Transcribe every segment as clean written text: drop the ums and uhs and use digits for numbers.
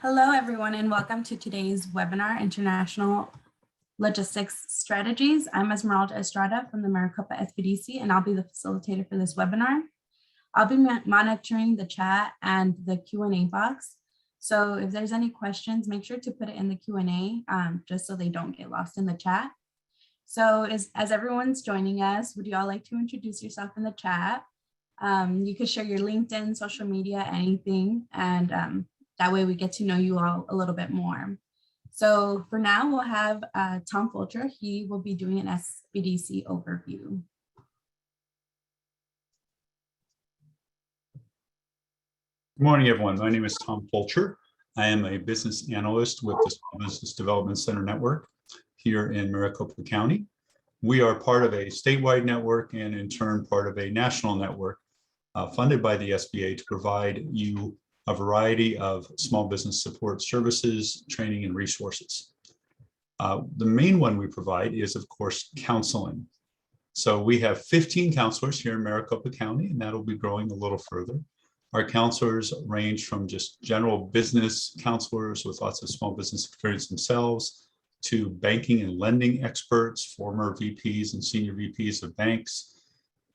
Hello, everyone, and welcome to today's webinar, International Logistics Strategies. I'm Esmeralda Estrada from the Maricopa SBDC, and I'll be the facilitator for this webinar. I'll be monitoring the chat and the Q&A box. So if there's any questions, make sure to put it in the Q&A just so they don't get lost in the chat. So as everyone's joining us, would you all like to introduce yourself in the chat? You could share your LinkedIn, social media, anything, and that way we get to know you all a little bit more. So for now, we'll have Tom Fulcher. He will be doing an SBDC overview. Good morning, everyone. My name is Tom Fulcher. I am a business analyst with the Business Development Center Network here in Maricopa County. We are part of a statewide network and in turn part of a national network funded by the SBA to provide you a variety of small business support services, training, and resources. The main one we provide is, of course, counseling. So we have 15 counselors here in Maricopa County, and that'll be growing a little further. Our counselors range from just general business counselors with lots of small business experience themselves to banking and lending experts, former VPs and senior VPs of banks,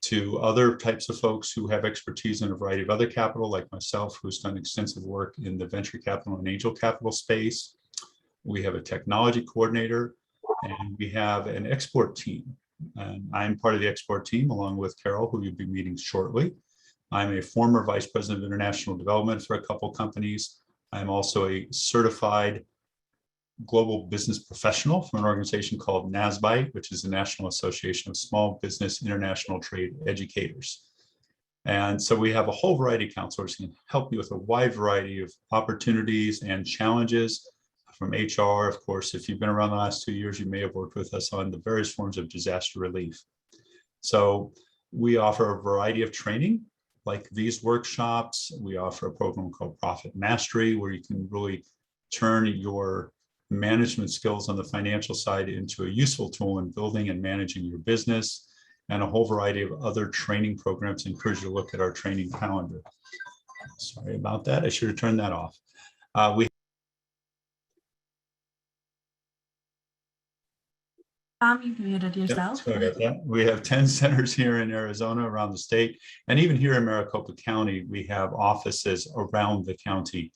to other types of folks who have expertise in a variety of other capital, like myself, who's done extensive work in the venture capital and angel capital space. We have a technology coordinator, and we have an export team. And I'm part of the export team, along with Carol, who you'll be meeting shortly. I'm a former vice president of international development for a couple companies. I'm also a certified global business professional from an organization called NASBI, which is the National Association of Small Business International Trade Educators. And so we have a whole variety of counselors who can help you with a wide variety of opportunities and challenges from HR. Of course, if you've been around the last 2 years, you may have worked with us on the various forms of disaster relief. So we offer a variety of training, like these workshops. We offer a program called Profit Mastery, where you can really turn your management skills on the financial side into a useful tool in building and managing your business, and a whole variety of other training programs. I encourage you to look at our training calendar. Sorry about that. I should have turned that off. You've muted yourself. Sorry about that. We have 10 centers here in Arizona around the state. And even here in Maricopa County, we have offices around the county.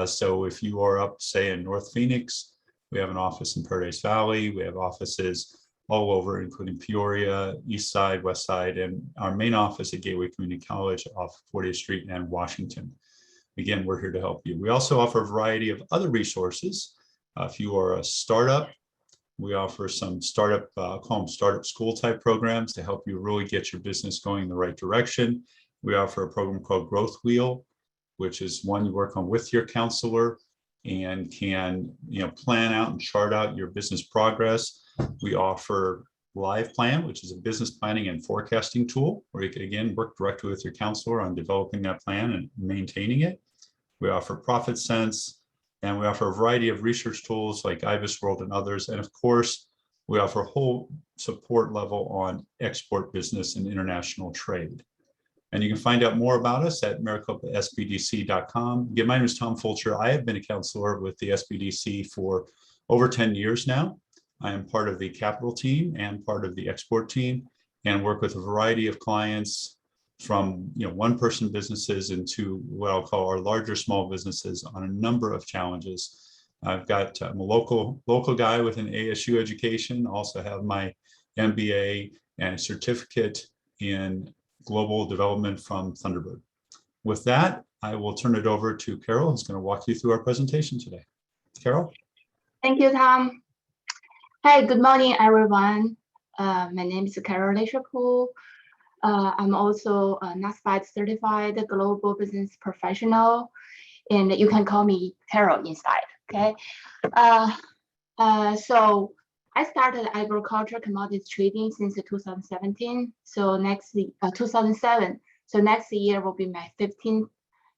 So if you are up, say, in North Phoenix, we have an office in Paradise Valley. We have offices all over, including Peoria, East Side, West Side, and our main office at Gateway Community College off 40th Street and Washington. Again, we're here to help you. We also offer a variety of other resources. If you are a startup, we offer some startup, call them startup school type programs to help you really get your business going in the right direction. We offer a program called Growth Wheel, which is one you work on with your counselor and can plan out and chart out your business progress. We offer Live Plan, which is a business planning and forecasting tool where you can, again, work directly with your counselor on developing that plan and maintaining it. We offer Profit Sense, and we offer a variety of research tools like IBIS World and others. And of course, we offer a whole support level on export business and international trade. And you can find out more about us at maricopasbdc.com. Again, my name is Tom Fulcher. I have been a counselor with the SBDC for over 10 years now. I am part of the capital team and part of the export team, and work with a variety of clients from one-person businesses into what I'll call our larger small businesses on a number of challenges. I'm a local guy with an ASU education, also have my MBA and a certificate in global development from Thunderbird. With that, I will turn it over to Carol, who's going to walk you through our presentation today. Carol? Thank you, Tom. Hi, good morning, everyone. My name is Carol Laisure. I'm also a NASBI certified global business professional, and you can call me Carol inside, okay? So I started agriculture commodities trading since 2017. So 2007. So next year will be my 15th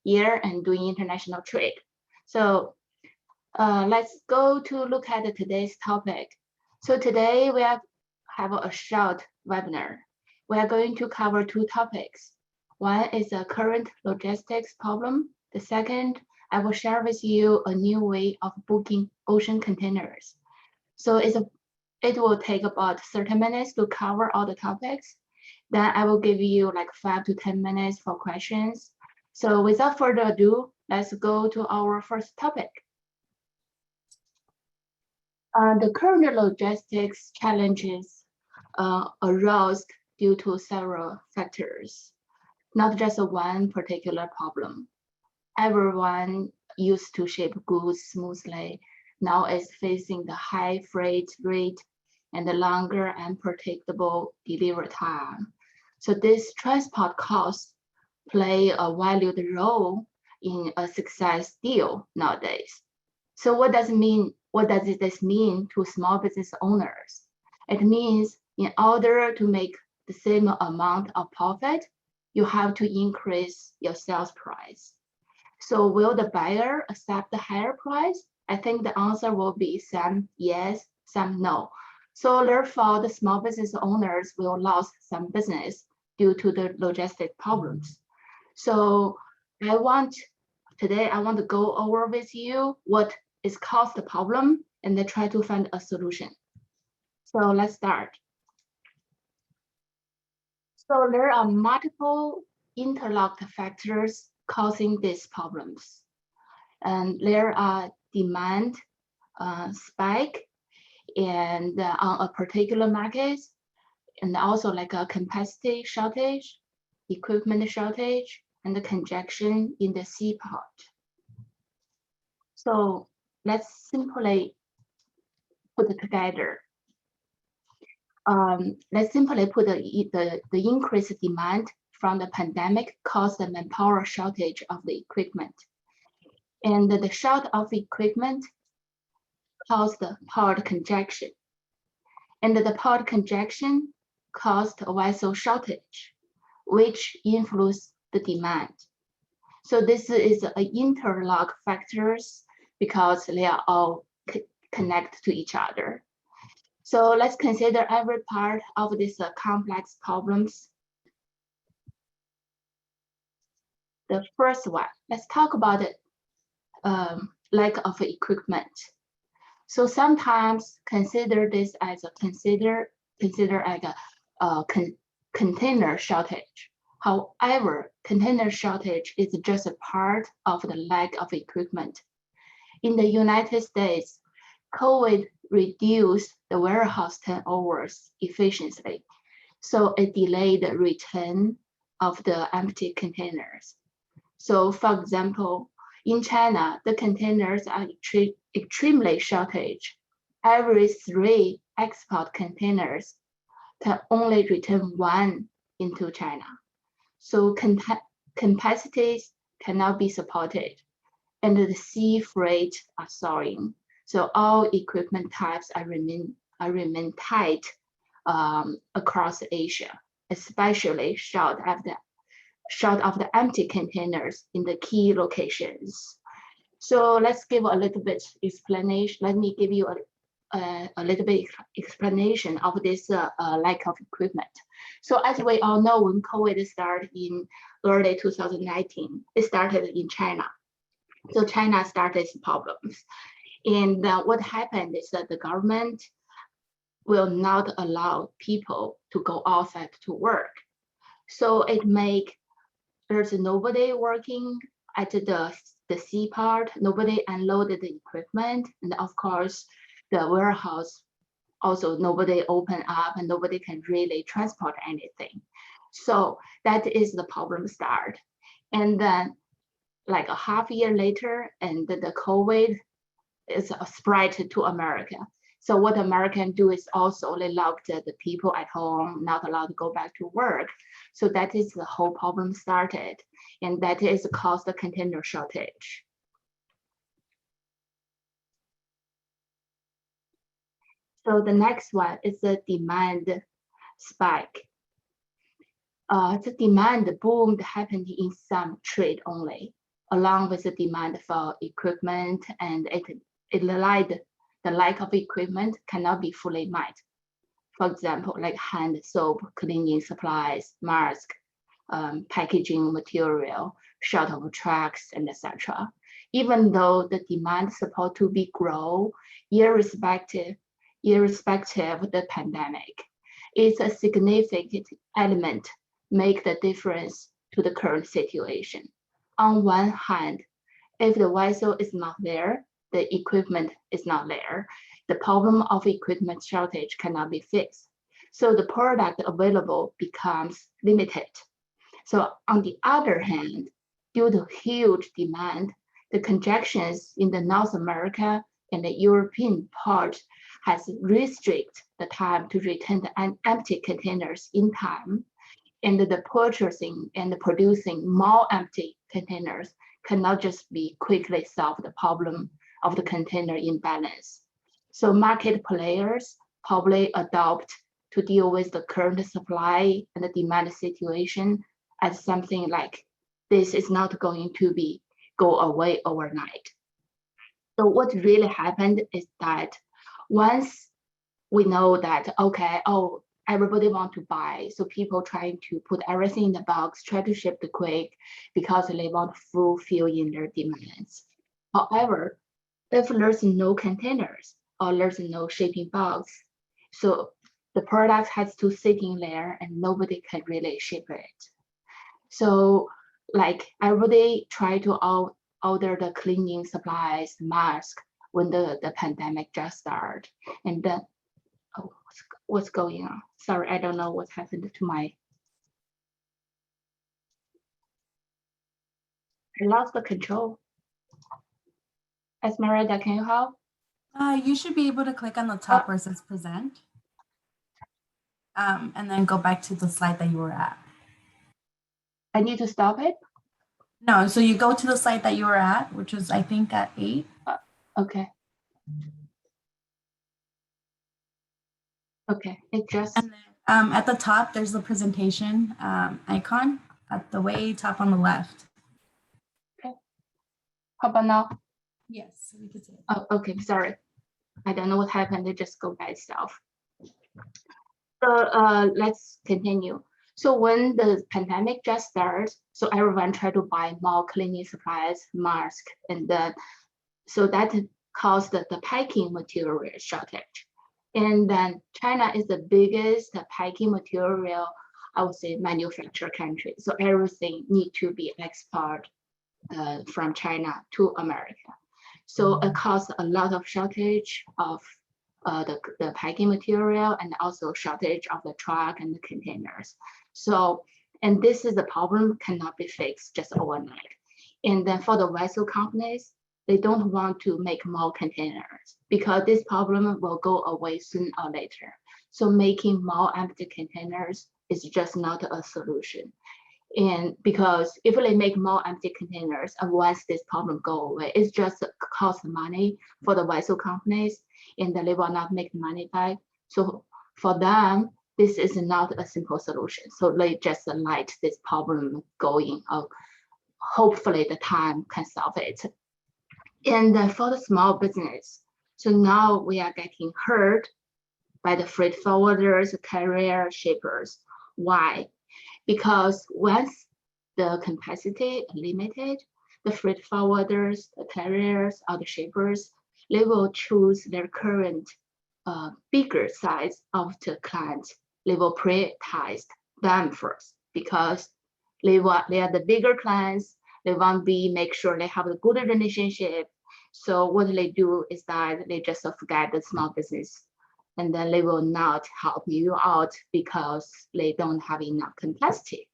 year and doing international trade. So let's go to look at today's topic. So today we have a short webinar. We are going to cover two topics. One is a current logistics problem. The second, I will share with you a new way of booking ocean containers. So it will take about 30 minutes to cover all the topics. Then I will give you like 5 to 10 minutes for questions. So without further ado, let's go to our first topic. The current logistics challenges arose due to several factors, not just one particular problem. Everyone used to ship goods smoothly now is facing the high freight rate and the longer unpredictable delivery time. So these transport costs play a valued role in a success deal nowadays. So what does this mean to small business owners? It means in order to make the same amount of profit, you have to increase your sales price. So will the buyer accept the higher price? I think the answer will be some yes, some no. So therefore, the small business owners will lose some business due to the logistic problems. So today I want to go over with you what is caused the problem and then try to find a solution. So let's start. So there are multiple interlocked factors causing these problems. And there are demand spike and on a particular market, and also like a capacity shortage, equipment shortage, and the congestion in the seaport. So let's simply put it together. Let's simply put the increased demand from the pandemic caused the manpower shortage of the equipment. And the short of equipment caused the port congestion. And the port congestion caused a vessel shortage, which influenced the demand. So this is an interlock factors because they are all connected to each other. So let's consider every part of this complex problems. The first one, let's talk about it, lack of equipment. So sometimes consider this as a consider like a container shortage. However, container shortage is just a part of the lack of equipment. In the United States, COVID reduced the warehouse turnovers efficiently, so it delayed the return of the empty containers. So for example, in China, the containers are extremely shortage. Every 3 export containers can only return 1 into China. So capacities cannot be supported, and the sea freight are soaring. So all equipment types remain tight across Asia, especially short of the empty containers in the key locations. So let's give a little bit explanation. Let me give you a little bit explanation of this lack of equipment. So as we all know, when COVID started in early 2019, it started in China. So China started problems. And what happened is that the government will not allow people to go outside to work. So there's nobody working at the seaport, nobody unloaded the equipment, and of course, the warehouse also nobody open up and nobody can really transport anything. So that is the problem start. And then like a half year later, and the COVID is spread to America. So what Americans do is also they locked the people at home, not allowed to go back to work. So that is the whole problem started, and that is caused the container shortage. So the next one is the demand spike. The demand boom happened in some trade only, along with the demand for equipment, and the lack of equipment cannot be fully met. For example, like hand soap, cleaning supplies, mask, packaging material. short of trucks and etc. Even though the demand is supposed to be grow, irrespective of the pandemic, it's a significant element make the difference to the current situation. On one hand, if the vessel is not there, the equipment is not there, the problem of equipment shortage cannot be fixed. So the product available becomes limited. So on the other hand, due to huge demand, the congestions in the North America and the European part has restricted the time to return the empty containers in time. And the purchasing and the producing more empty containers cannot just be quickly solve the problem of the container imbalance. So market players probably adopt to deal with the current supply and the demand situation as something like this is not going to go away overnight. So what really happened is that once we know that, okay, oh, everybody want to buy, so people trying to put everything in the box, try to ship it quick because they want to fulfill in their demands. However, if there's no containers or there's no shipping box, so the product has to sit in there and nobody can really ship it. So like everybody try to order the cleaning supplies, mask when the pandemic just started. And then, oh, what's going on? Sorry, I don't know what happened to my, I lost the control. Esmeralda, can you help? You should be able to click on the top where it says present. And then go back to the slide that you were at. I need to stop it? No, so you go to the slide that you were at, which was, I think, at 8. Okay. Okay, it just. And then at the top, there's the presentation icon at the way top on the left. Okay. How about now? Yes, we can see it. Oh, okay, sorry. I don't know what happened. It just go by itself. So let's continue. So when the pandemic just started, so everyone tried to buy more cleaning supplies, masks, and then so that caused the packing material shortage. And then China is the biggest packing material, I would say, manufacturer country. So everything need to be exported from China to America. So it caused a lot of shortage of the packing material and also shortage of the truck and the containers. So, and this is the problem cannot be fixed just overnight. And then for the vessel companies, they don't want to make more containers because this problem will go away sooner or later. So making more empty containers is just not a solution. And because if they make more empty containers, and once this problem go away, it's just cost money for the vessel companies, and then they will not make money back. So for them, this is not a simple solution. So they just let this problem going. Hopefully the time can solve it. And then for the small business, so now we are getting hurt by the freight forwarders, carrier, shippers. Why? Because once the capacity is limited, the freight forwarders, the carriers, or the shippers, they will choose their current bigger size of the clients. They will prioritize them first because they are the bigger clients. They want to make sure they have a good relationship. So what they do is that they just forget the small business, and then they will not help you out because they don't have enough capacity.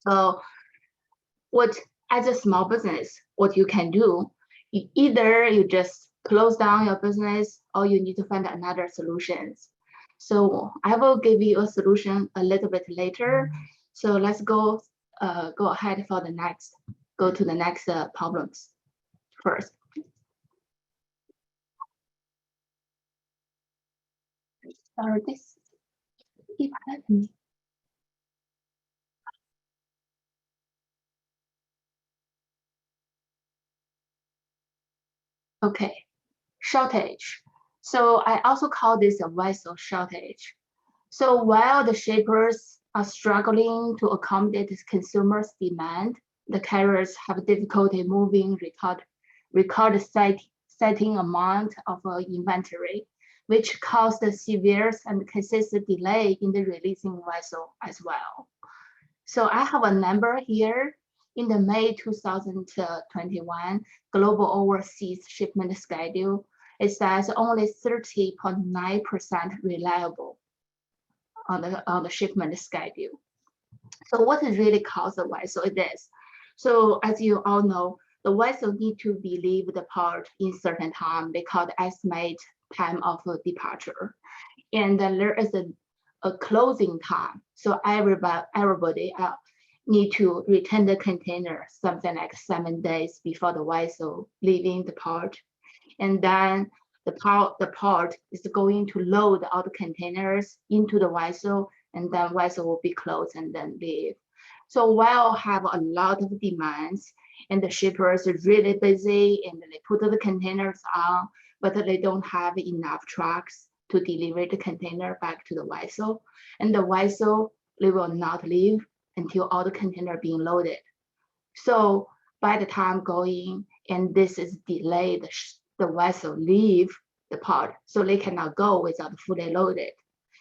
So what, as a small business, what you can do, either you just close down your business or you need to find another solutions. So I will give you a solution a little bit later. So let's go ahead for the next, go to the next problems first. Sorry, this keep happening. Okay, shortage. So I also call this a vessel shortage. So while the shippers are struggling to accommodate consumers' demand, the carriers have difficulty moving record setting amount of inventory, which caused a severe and consistent delay in the releasing vessel as well. So I have a number here. In the May 2021 global overseas shipment schedule, it says only 30.9% reliable on the shipment schedule. So what is really caused the vessel is this. So as you all know, the vessel need to be leave the port in certain time. They call the estimate time of departure. And then there is a closing time. So everybody need to return the container something like 7 days before the vessel leaving the port. And then the port is going to load all the containers into the vessel, and then vessel will be closed and then leave. So while have a lot of demands and the shippers are really busy and they put the containers on, but they don't have enough trucks to deliver the container back to the vessel. And the vessel, they will not leave until all the container being loaded. So by the time going, and this is delayed, the vessel leave the port, so they cannot go without fully loaded.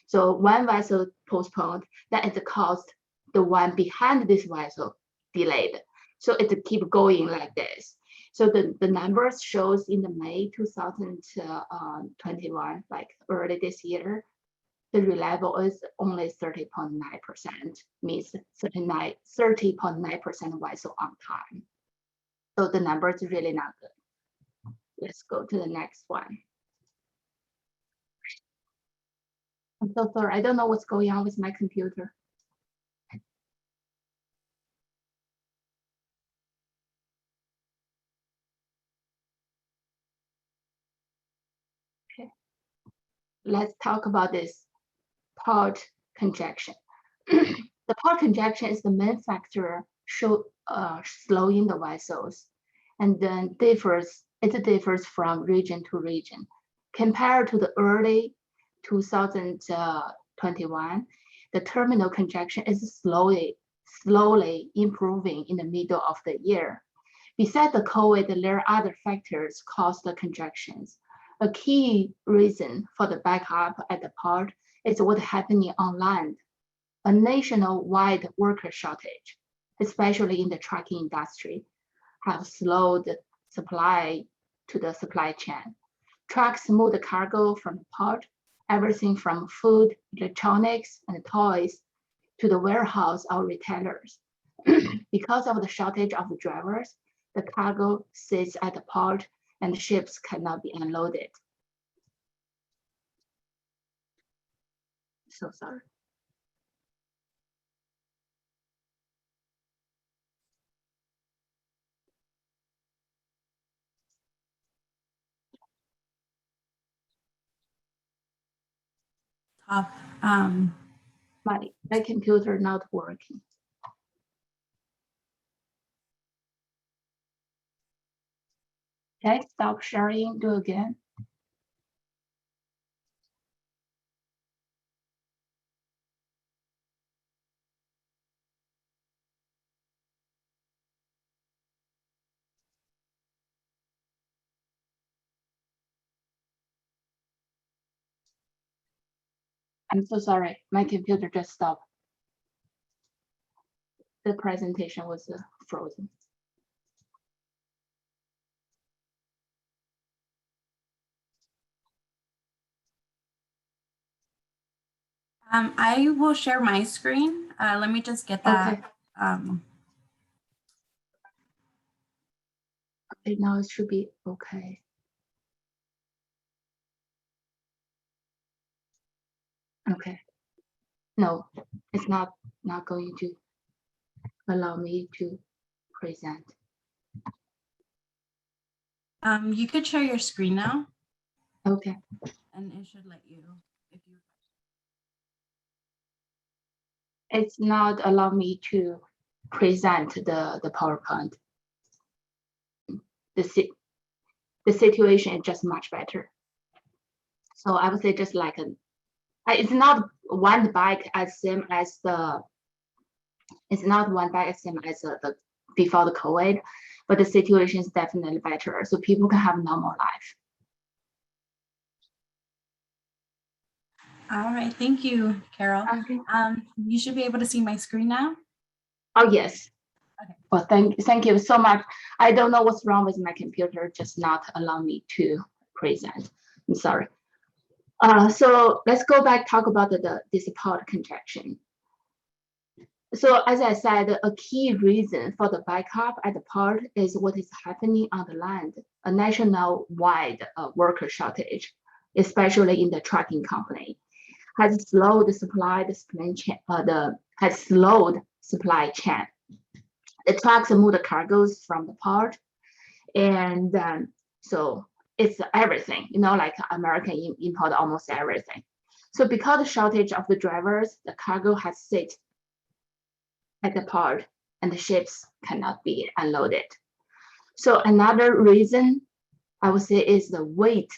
So one vessel postponed, that is caused the one behind this vessel delayed. So it keep going like this. So the numbers shows in the May 2021, like early this year, the reliable is only 30.9%, means 30.9% vessel on time. So the number is really not good. Let's go to the next one. I'm so sorry, I don't know what's going on with my computer. Okay, let's talk about this port congestion. The port congestion is the main factor slowing the vessels, and then it differs from region to region. Compared to the early 2021, the terminal congestion is slowly improving in the middle of the year. Besides the COVID, there are other factors cause the congestions. A key reason for the backup at the port is what's happening on land. A nationwide worker shortage, especially in the trucking industry, have slowed supply to the supply chain. Trucks move the cargo from the port, everything from food, electronics, and toys to the warehouse or retailers. Because of the shortage of drivers, the cargo sits at the port and ships cannot be unloaded. So sorry. Top, My computer not working. Okay, stop sharing, do again. I'm so sorry, my computer just stopped. The presentation was frozen. I will share my screen. Let me just get that. Okay. Okay, now it should be okay. Okay. No, it's not going to allow me to present. You could share your screen now, Okay. and it should let you. If you. It's not allow me to present the PowerPoint. The situation is just much better. So I would say just like it's not one byte as same as the. It's not one byte as same as the before the COVID, but the situation is definitely better, so people can have normal life. All right, thank you, Carol. Okay. You should be able to see my screen now. Oh, yes. Okay. Well, thank you so much. I don't know what's wrong with my computer, just not allow me to present. I'm sorry. So let's go back, talk about this pod contraction. So as I said, a key reason for the backup at the port is what is happening on the land, a national-wide worker shortage, especially in the trucking company, has slowed the supply chain. The trucks move the cargoes from the port, and so it's everything, like American import almost everything. So because of the shortage of the drivers, the cargo has sit at the port and the ships cannot be unloaded. So another reason I would say is the weight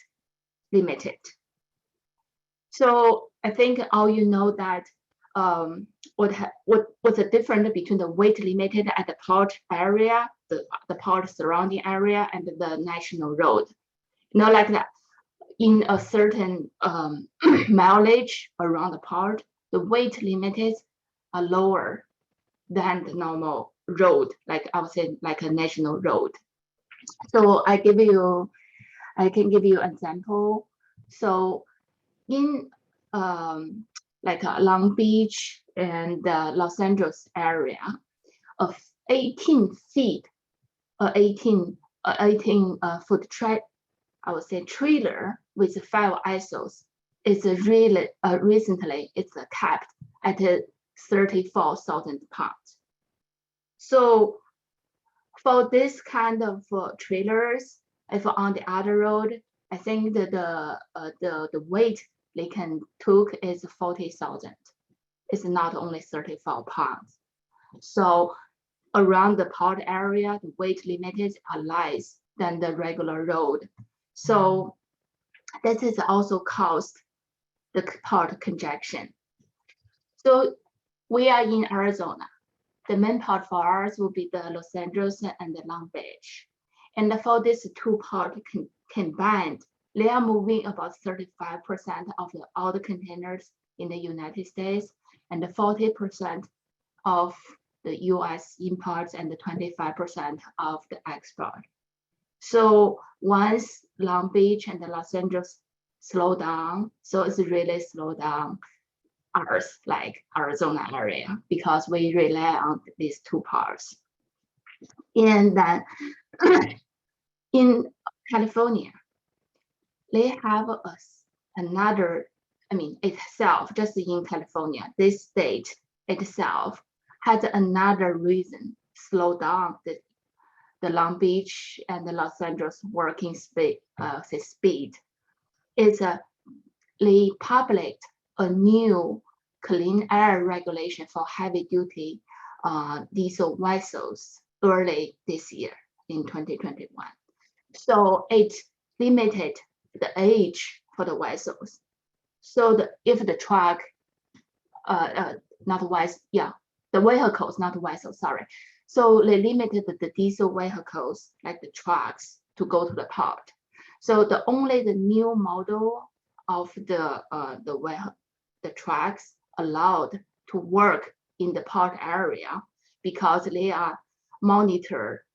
limited. So I think all you know that what's the difference between the weight limited at the port area, the port surrounding area, and the national road. Like that, in a certain mileage around the port, the weight limits are lower than the normal road, like I would say, like a national road. So I can give you an example. So in like Long Beach and the Los Angeles area, of 18 feet, 18 foot I would say trailer with 5 axles is really recently it's capped at 34,000 pounds. So for this kind of trailers, if on the other road, I think that the weight they can took is 40,000. It's not only 34 pounds. So around the port area, the weight limits are less than the regular road. So this is also caused the port congestion. So we are in Arizona. The main port for us will be the Los Angeles and the Long Beach. And for these two ports combined, they are moving about 35% of all the containers in the United States and 40% of the US imports and 25% of the export. So once Long Beach and the Los Angeles slow down, so it's really slow down ours, like Arizona area, because we rely on these two parts. And then in California, they have another, itself, just in California, this state itself has another reason slow down the Long Beach and the Los Angeles working speed. It's they published a new clean air regulation for heavy duty diesel vessels early this year in 2021. So it limited the age for the vessels. So if the truck, the vehicles, not vessels, sorry. So they limited the diesel vehicles, like the trucks, to go to the port. So only the new model of the trucks allowed to work in the port area because they are monitor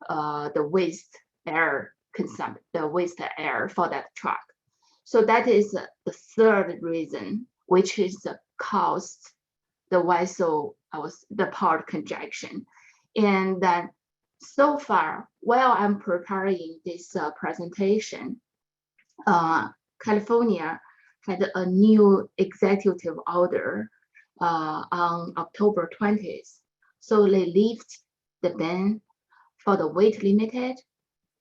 the waste air consumption, the waste air for that truck. So that is the third reason, which is caused the port congestion. And then so far, while I'm preparing this presentation, California had a new executive order on October 20th. So they lift the ban for the weight limited.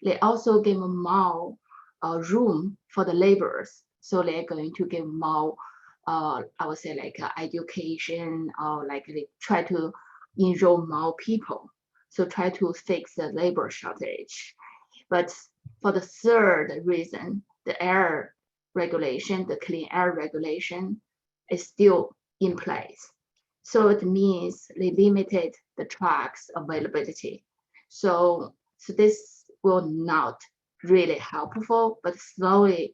They also give more room for the laborers. So they're going to give more, I would say like education, or like they try to enroll more people. So try to fix the labor shortage. But for the third reason, the air regulation, the clean air regulation is still in place. So it means they limited the trucks availability. So this will not really helpful, but slowly,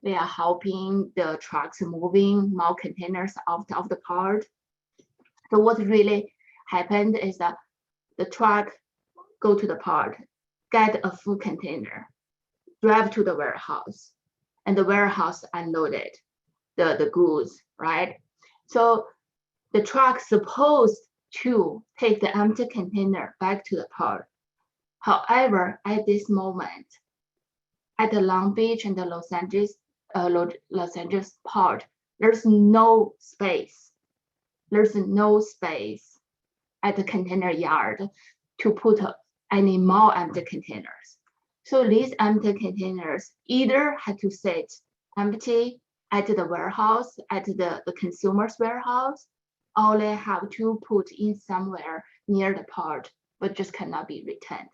they are helping the trucks moving more containers out of the port. So what really happened is that the truck go to the port, get a full container, drive to the warehouse, and the warehouse unloaded the goods, right? So the truck supposed to take the empty container back to the port. However, at this moment, at the Long Beach and the Los Angeles port, there's no space. There's no space at the container yard to put any more empty containers. So these empty containers either had to sit empty at the warehouse, at the consumer's warehouse, or they have to put in somewhere near the port, but just cannot be returned.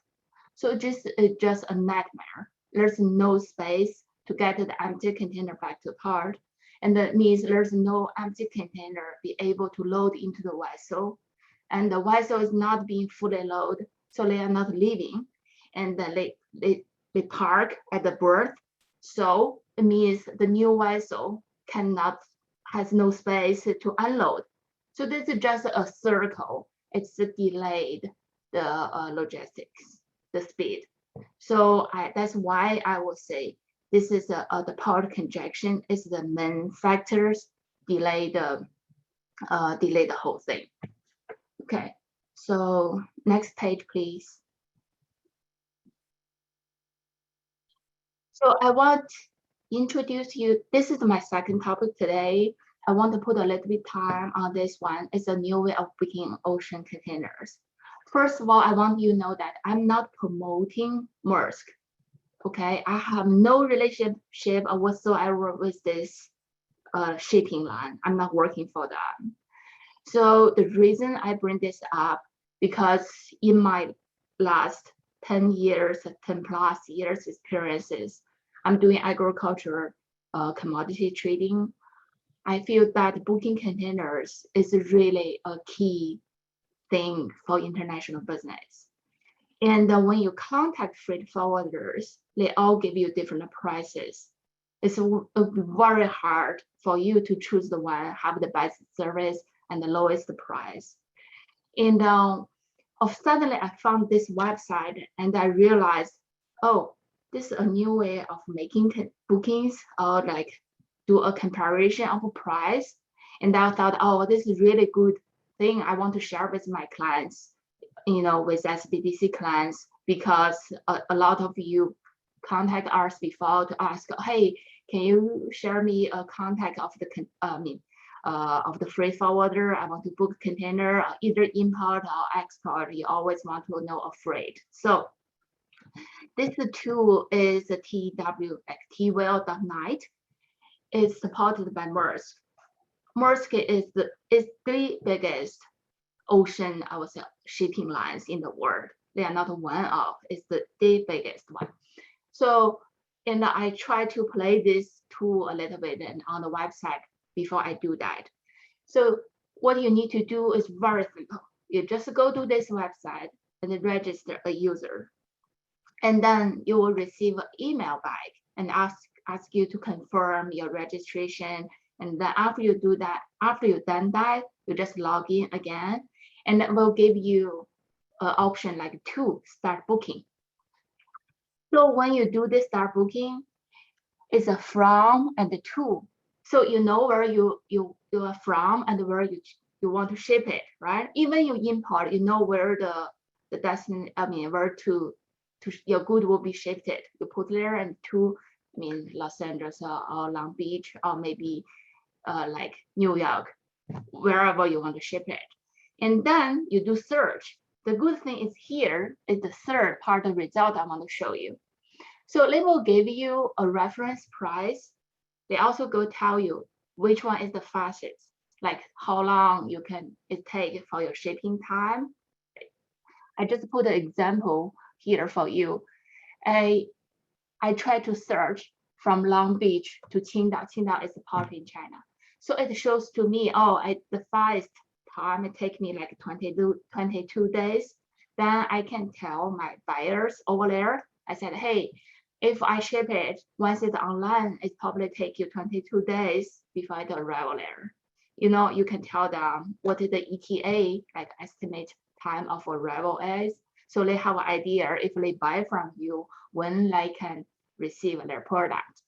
So it's just a nightmare. There's no space to get the empty container back to the port. And that means there's no empty container be able to load into the vessel. And the vessel is not being fully loaded, so they are not leaving. And then they park at the berth. So it means the new vessel has no space to unload. So this is just a circle. It's delayed the logistics, the speed. So that's why I would say this is the port congestion is the main factors delay the whole thing. Okay, so next page, please. So I want to introduce you. This is my second topic today. I want to put a little bit time on this one. It's a new way of booking ocean containers. First of all, I want you to know that I'm not promoting Maersk. Okay, I have no relationship whatsoever with this shipping line. I'm not working for them. So the reason I bring this up, because in my last 10 plus years experiences, I'm doing agriculture commodity trading. I feel that booking containers is really a key thing for international business. And when you contact freight forwarders, they all give you different prices. It's very hard for you to choose the one have the best service and the lowest price. And suddenly I found this website and I realized, oh, this is a new way of making bookings or like do a comparison of a price. And I thought, oh, this is really good thing I want to share with my clients, with SBDC clients, because a lot of you contact us before to ask, hey, can you share me a contact of the freight forwarder? I want to book container, either import or export. You always want to know a freight. So this tool is a twxtwell.net. It's supported by Maersk. Maersk is the biggest ocean, I would say, shipping lines in the world. They are not one of, it's the biggest one. So, and I try to play this tool a little bit and on the website before I do that. So what you need to do is very simple. You just go to this website and register a user. And then you will receive an email back and ask you to confirm your registration. And then after you do that, after you've done that, you just log in again, and it will give you an option like to start booking. So when you do this start booking, it's a from and the to. So you know where you are from and where you want to ship it, right? Even you import, you know where the destination, where to your good will be shipped. You put there and to, Los Angeles or Long Beach or maybe like New York, wherever you want to ship it. And then you do search. The good thing is here is the third part of the result I want to show you. So they will give you a reference price. They also go tell you which one is the fastest, like how long it take for your shipping time. I just put an example here for you. I try to search from Long Beach to Qingdao. Qingdao is a port in China. So it shows to me, the fastest time it take me like 22 days. then I can tell my buyers over there, I said, hey, if I ship it, once it's online, it probably take you 22 days before it arrives there. You can tell them what is the ETA, like estimate time of arrival is. So they have an idea if they buy from you, when they can receive their product.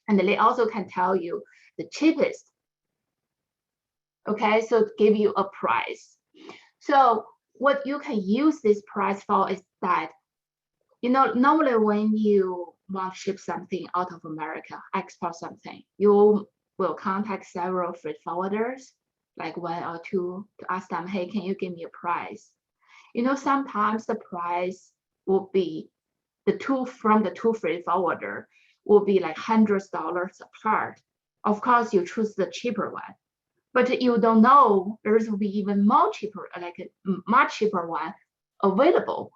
And they also can tell you the cheapest. Okay, so give you a price. So what you can use this price for is that, normally when you want to ship something out of America, export something, you will contact several freight forwarders, like 1 or 2, to ask them, hey, can you give me a price? Sometimes the price will be from the two freight forwarder will be like $100 apart. Of course, you choose the cheaper one, but you don't know there's will be even more cheaper, like a much cheaper one available,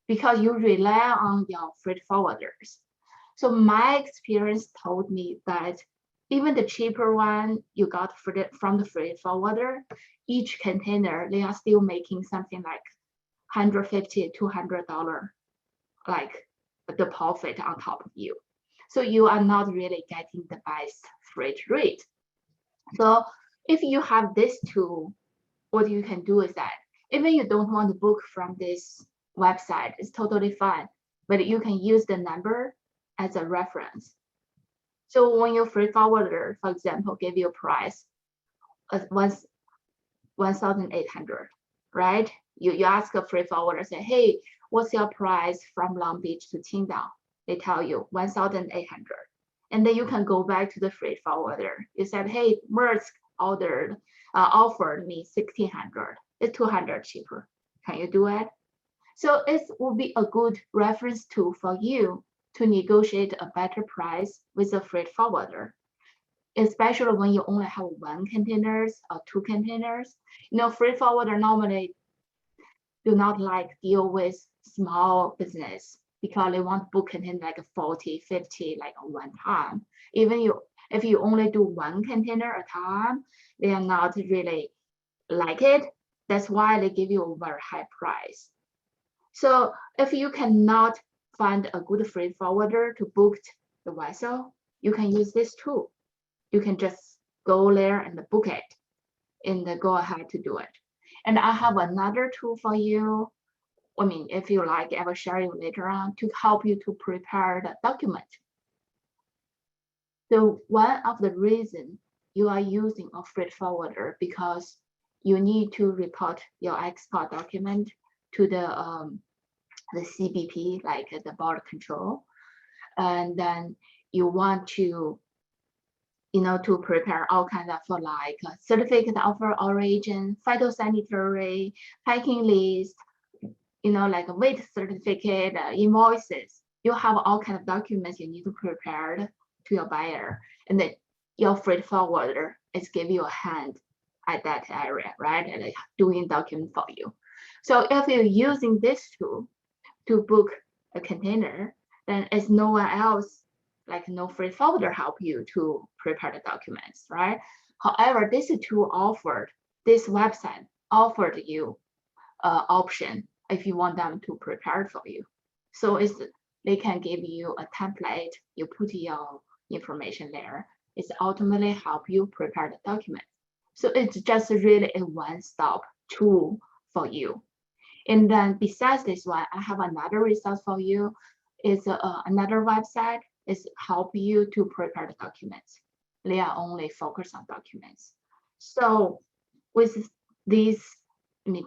because you rely on your freight forwarders. So my experience told me that even the cheaper one you got from the freight forwarder, each container, they are still making something like $150 to $200, like the profit on top of you. So you are not really getting the best freight rate. So if you have this tool, what you can do is that even you don't want to book from this website, it's totally fine, but you can use the number as a reference. So when your freight forwarder, for example, give you a price of 1,800, right? You ask a freight forwarder, say, hey, what's your price from Long Beach to Qingdao? They tell you 1,800. And then you can go back to the freight forwarder. You said, hey, Maersk offered me 1,600. It's 200 cheaper. Can you do it? So it will be a good reference tool for you to negotiate a better price with a freight forwarder, especially when you only have 1 containers or 2 containers. Freight forwarder normally do not like deal with small business because they want to book container like 40, 50, like one time. Even if you only do 1 container at a time, they are not really like it. That's why they give you a very high price. So if you cannot find a good freight forwarder to book the vessel, you can use this tool. You can just go there and book it and go ahead to do it. And I have another tool for you. I mean, if you like, I will share you later on to help you to prepare the document. So one of the reasons you are using a freight forwarder because you need to report your export document to the CBP, like the border control, and then you want to, to prepare all kinds of like certificate of origin, phytosanitary, packing list, like a weight certificate, invoices. You have all kinds of documents you need to prepare to your buyer, and then your freight forwarder is give you a hand at that area, right? And like doing document for you. So if you're using this tool to book a container, then it's no one else, like no freight forwarder help you to prepare the documents, right? However, this tool this website offered you option if you want them to prepare it for you. So they can give you a template, you put your information there. It's ultimately help you prepare the document. So it's just really a one-stop tool for you. And then besides this one, I have another resource for you. It's another website. It's help you to prepare the documents. They are only focused on documents. So with these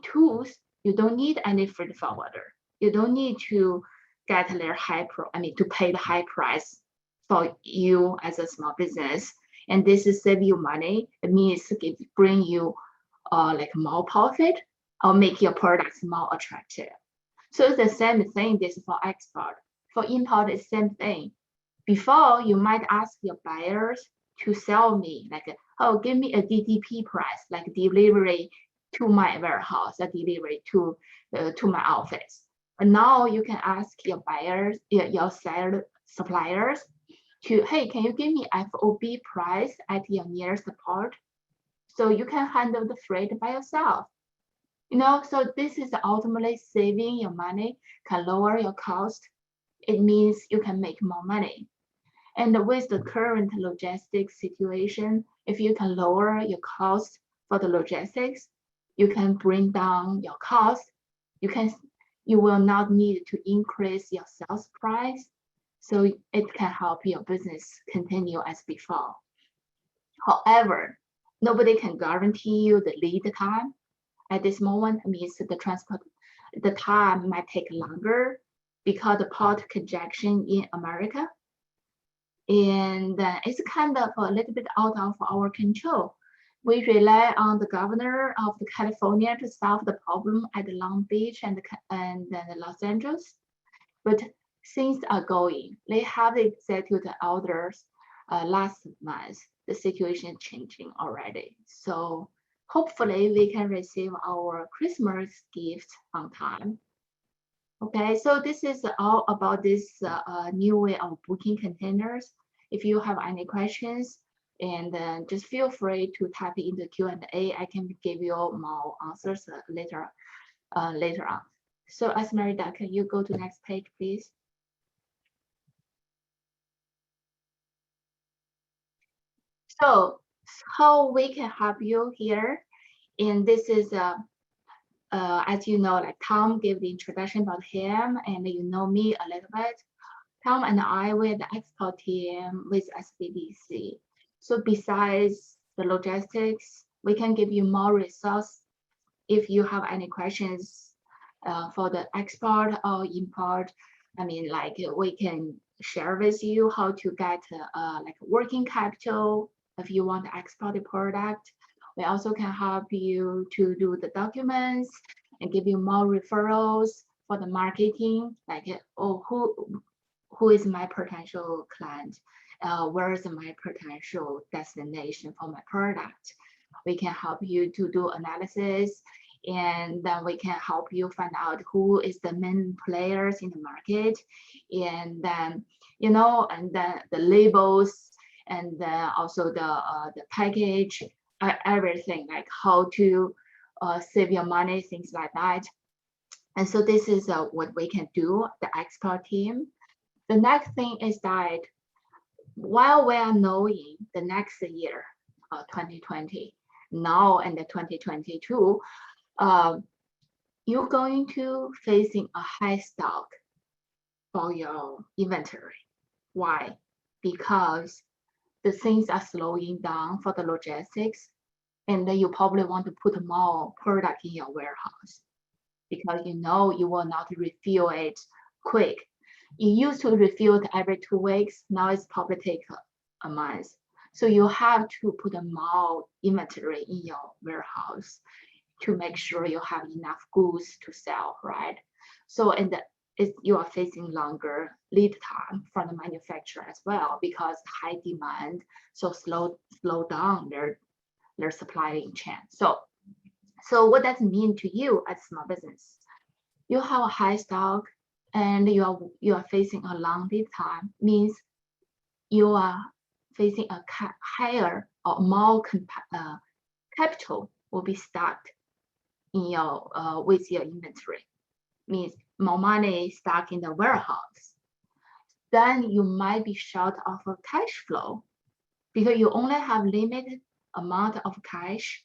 tools, you don't need any freight forwarder. You don't need to get their to pay the high price for you as a small business. And this is save you money. It means bring you like more profit or make your products more attractive. So it's the same thing. This is for export. For import, it's the same thing. Before, you might ask your buyers to sell me like, oh, give me a DDP price, like delivery to my warehouse, a delivery to my office. But now you can ask your buyers, your suppliers to, hey, can you give me FOB price at your nearest port? So you can handle the freight by yourself. So this is ultimately saving your money, can lower your cost. It means you can make more money. And with the current logistics situation, if you can lower your cost for the logistics, you can bring down your cost. You will not need to increase your sales price. So it can help your business continue as before. However, nobody can guarantee you the lead time. At this moment, means the time might take longer because the port congestion in America. And it's kind of a little bit out of our control. We rely on the governor of California to solve the problem at Long Beach and Los Angeles. But things are going. They have the executive orders last month. The situation is changing already. So hopefully we can receive our Christmas gift on time. Okay, so this is all about this new way of booking containers. If you have any questions, and just feel free to type in the Q&A. I can give you more answers later on. So Esmeralda, can you go to next page, please? So how we can help you here, and this is as you know, like Tom gave the introduction about him, and you know me a little bit. Tom and I were the export team with SBDC. So besides the logistics, we can give you more resource if you have any questions for the export or import. I mean, like we can share with you how to get like working capital if you want to export the product. We also can help you to do the documents and give you more referrals for the marketing, like who is my potential client? Where is my potential destination for my product? We can help you to do analysis, and then we can help you find out who is the main players in the market, and then and then the labels, and then also the package, everything, like how to save your money, things like that. And so this is what we can do, the export team. The next thing is that while we are knowing the next year, 2020, now and the 2022, you're going to facing a high stock for your inventory. Why? Because the things are slowing down for the logistics, and then you probably want to put more product in your warehouse because you will not refill it quick. You used to refill it every 2 weeks. Now it's probably take a month. So you have to put more inventory in your warehouse to make sure you have enough goods to sell, right? So you are facing longer lead time from the manufacturer as well because high demand, so slow down their supply chain. So what does it mean to you as a small business? You have a high stock and you are facing a long lead time, means you are facing a higher or more capital will be stuck in your with your inventory, means more money stuck in the warehouse. Then you might be short of a cash flow because you only have limited amount of cash,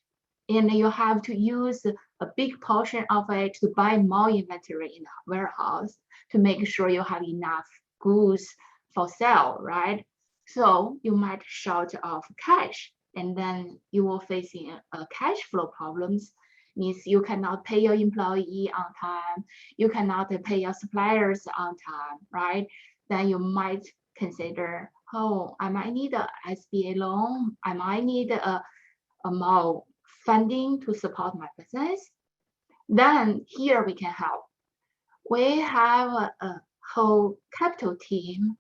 and you have to use a big portion of it to buy more inventory in the warehouse to make sure you have enough goods for sale, right? So you might short of cash, and then you will facing cash flow problems. Means you cannot pay your employee on time, you cannot pay your suppliers on time, right? Then you might consider, oh, I might need a SBA loan, I might need a more funding to support my business. Then here we can help. We have a whole capital team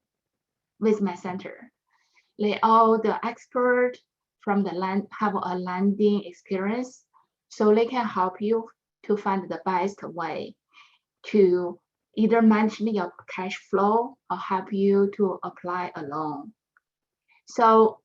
with my center. They all the expert from the land have a lending experience, so they can help you to find the best way to either manage your cash flow or help you to apply a loan. So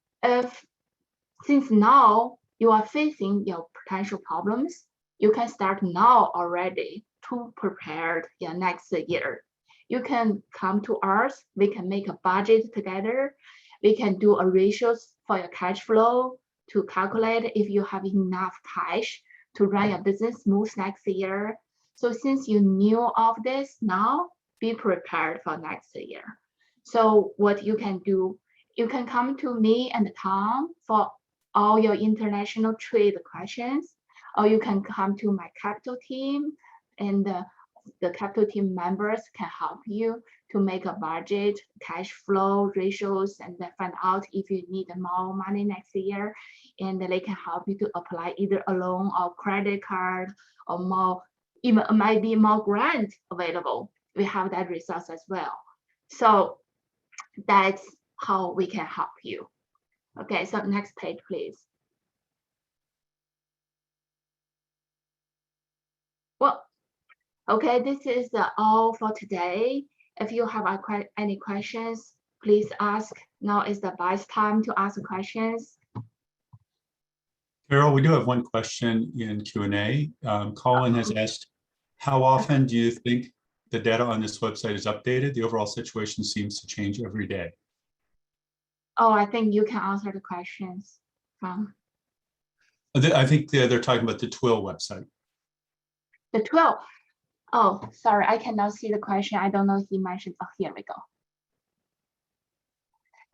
since now you are facing your potential problems, you can start now already to prepare your next year. You can come to us, we can make a budget together. We can do a ratios for your cash flow to calculate if you have enough cash to run your business smooth next year. So since you knew of this now, be prepared for next year. So what you can do, you can come to me and Tom for all your international trade questions, or you can come to my capital team, and the capital team members can help you to make a budget, cash flow ratios, and then find out if you need more money next year. And they can help you to apply either a loan or credit card, or more, even might be more grant available. We have that resource as well. So that's how we can help you. Okay, so next page, please. Well, okay, this is all for today. If you have any questions, please ask. Now is the best time to ask questions. Carol, we do have one question in Q&A. Colin has asked, how often do you think the data on this website is updated? The overall situation seems to change every day. Oh, I think you can answer the questions from I think they're talking about the TWIL website. the 12. Oh, sorry, I cannot see the question. I don't know if he mentioned. Oh, here we go.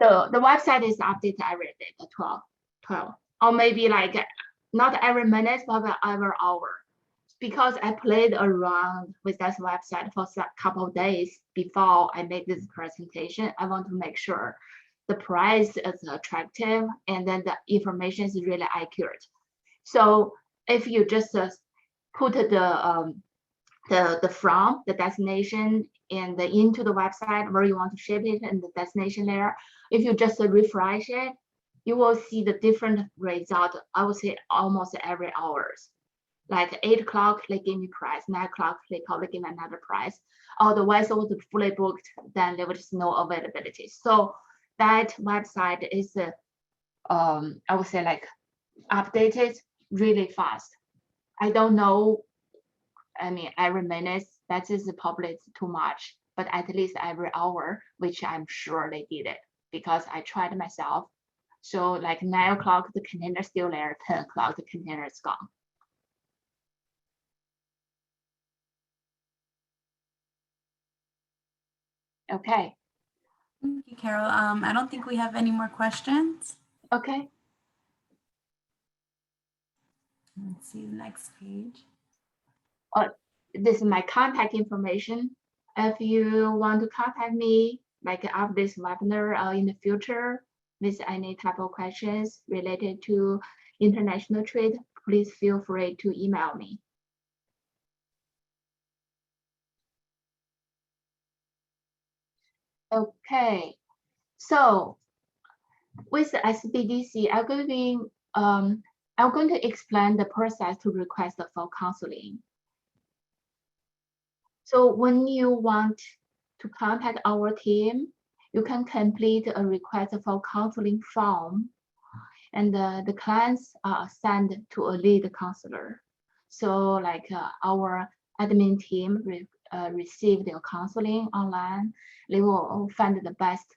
The website is updated every day, the 12, or maybe like not every minute, but every hour. Because I played around with that website for a couple of days before I make this presentation, I want to make sure the price is attractive and then the information is really accurate. So if you just put the from, the destination, and into the website where you want to ship it and the destination there, if you just refresh it, you will see the different result. I would say almost every hours. Like 8 o'clock, they give me price. 9 o'clock, they probably give me another price. Otherwise, it was fully booked, then there was no availability. So that website is, I would say, like updated really fast. I don't know. I mean, every minute, that is probably too much, but at least every hour, which I'm sure they did it because I tried myself. So like 9 o'clock, the container is still there. 10 o'clock, the container is gone. Okay. Thank you, Carol. I don't think we have any more questions. Okay. Let's see the next page. This is my contact information. If you want to contact me, like after this webinar or in the future, with any type of questions related to international trade, please feel free to email me. Okay, so with the SBDC, I'm going to explain the process to request for counseling. So when you want to contact our team, you can complete a request for counseling form, and the clients are assigned to a lead counselor. So like our admin team receive their counseling online, they will find the best,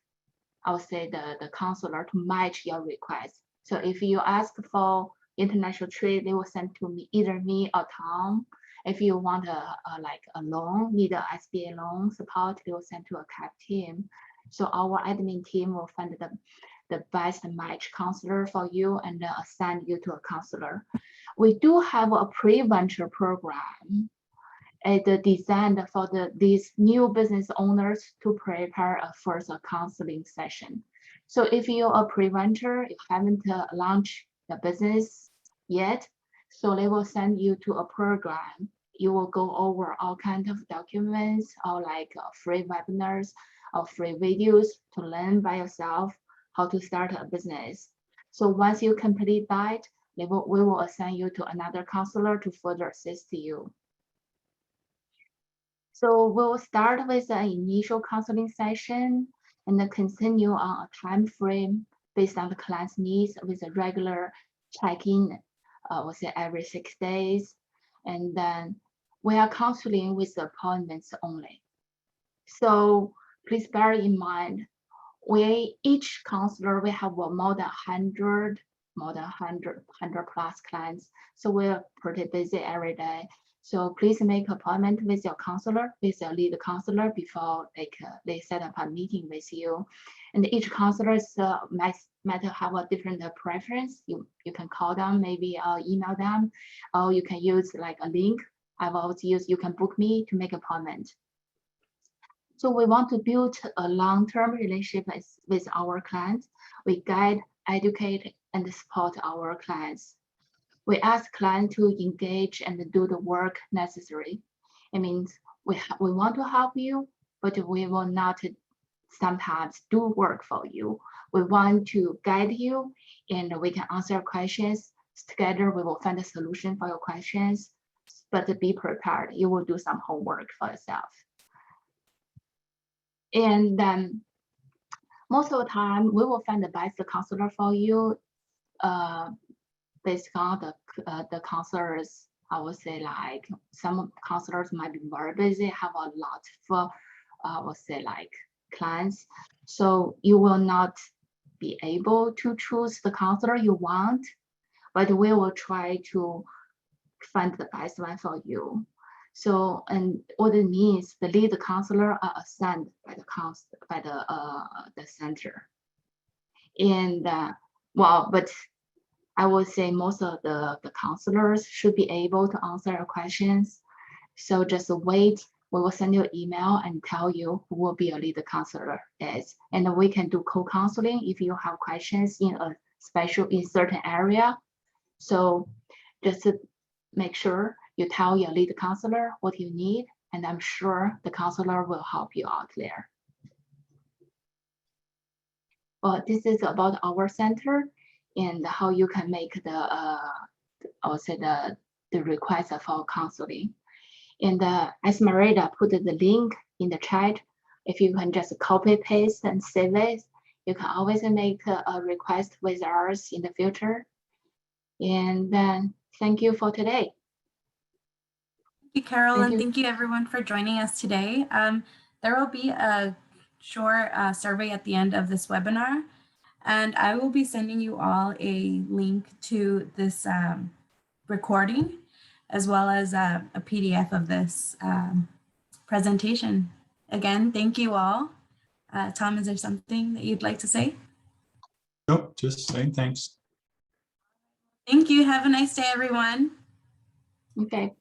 I would say, the counselor to match your request. So if you ask for international trade, they will send to me, either me or Tom. If you want like a loan, need a SBA loan support, they will send to a CAP team. So our admin team will find the best match counselor for you and assign you to a counselor. We do have a pre-venture program designed for these new business owners to prepare a first counseling session. So if you're a pre-venture, you haven't launched the business yet, so they will send you to a program. You will go over all kinds of documents or like free webinars or free videos to learn by yourself how to start a business. So once you complete that, we will assign you to another counselor to further assist you. So we'll start with an initial counseling session and then continue on a time frame based on the client's needs with a regular check-in, we'll say every 6 days. And then we are counseling with appointments only. So please bear in mind, each counselor, we have more than 100 plus clients. So we're pretty busy every day. So please make appointment with your counselor, with your lead counselor before they set up a meeting with you. And each counselor might have a different preference. You can call them, maybe email them, or you can use like a link. I've always used, you can book me to make appointment. So we want to build a long-term relationship with our clients. We guide, educate, and support our clients. We ask clients to engage and do the work necessary. It means we want to help you, but we will not sometimes do work for you. We want to guide you, and we can answer questions. Together, we will find a solution for your questions, but be prepared. You will do some homework for yourself. And then most of the time, we will find the best counselor for you based on the counselors. I would say like some counselors might be very busy, have a lot of, I would say like clients. So you will not be able to choose the counselor you want, but we will try to find the best one for you. So, and what it means, the lead counselor are assigned by the center. And well, but I would say most of the counselors should be able to answer your questions. So just wait, we will send you an email and tell you who will be a lead counselor is. And we can do co-counseling if you have questions in certain area. So just to make sure you tell your lead counselor what you need, and I'm sure the counselor will help you out there. Well, this is about our center and how you can make the, I would say the request for counseling. And as Marita put the link in the chat, if you can just copy paste and save it, you can always make a request with us in the future. And then thank you for today. Thank you, Carol, Thank and you. thank you everyone for joining us today. There will be a short survey at the end of this webinar, and I will be sending you all a link to this recording, as well as a PDF of this presentation. Again, thank you all. Tom, is there something that you'd like to say? Nope, just saying thanks. Thank you. Have a nice day, everyone. Okay.